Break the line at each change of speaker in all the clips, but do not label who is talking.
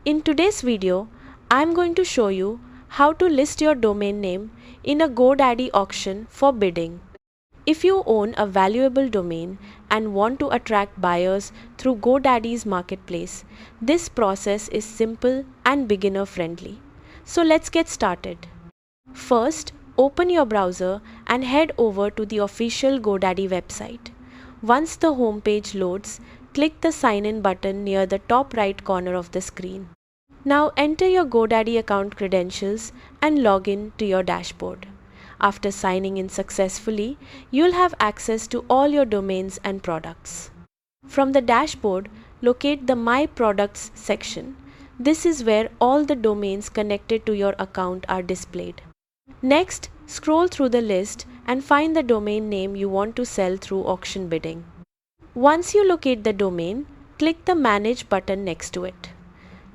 In today's video, I am going to show you how to list your domain name in a GoDaddy auction for bidding. If you own a valuable domain and want to attract buyers through GoDaddy's marketplace, this process is simple and beginner friendly. So let's get started. First, open your browser and head over to the official GoDaddy website. Once the home page loads, click the Sign In button near the top right corner of the screen. Now enter your GoDaddy account credentials and log in to your dashboard. After signing in successfully, you'll have access to all your domains and products. From the dashboard, locate the My Products section. This is where all the domains connected to your account are displayed. Next, scroll through the list and find the domain name you want to sell through auction bidding. Once you locate the domain, click the Manage button next to it.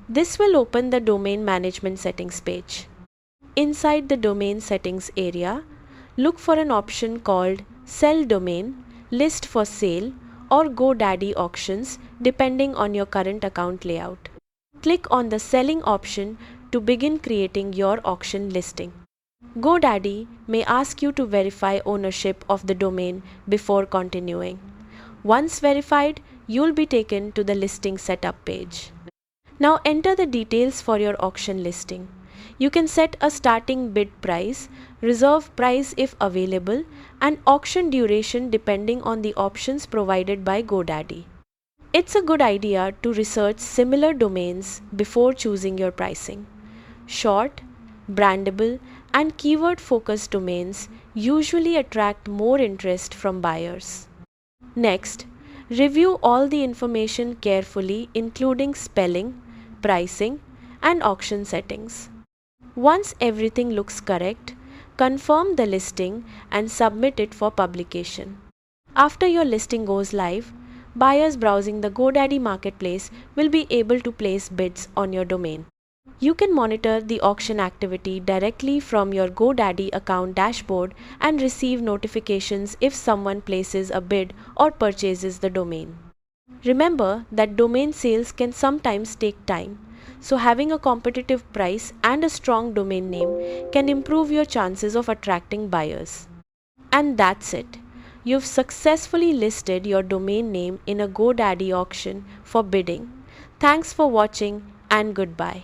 This will open the Domain Management Settings page. Inside the Domain Settings area, look for an option called Sell Domain, List for Sale, or GoDaddy Auctions depending on your current account layout. Click on the Selling option to begin creating your auction listing. GoDaddy may ask you to verify ownership of the domain before continuing. Once verified, you'll be taken to the listing setup page. Now enter the details for your auction listing. You can set a starting bid price, reserve price if available, and auction duration depending on the options provided by GoDaddy. It's a good idea to research similar domains before choosing your pricing. Short, brandable, and keyword-focused domains usually attract more interest from buyers. Next, review all the information carefully, including spelling, pricing, and auction settings. Once everything looks correct, confirm the listing and submit it for publication. After your listing goes live, buyers browsing the GoDaddy marketplace will be able to place bids on your domain. You can monitor the auction activity directly from your GoDaddy account dashboard and receive notifications if someone places a bid or purchases the domain. Remember that domain sales can sometimes take time, so having a competitive price and a strong domain name can improve your chances of attracting buyers. And that's it. You've successfully listed your domain name in a GoDaddy auction for bidding. Thanks for watching and goodbye.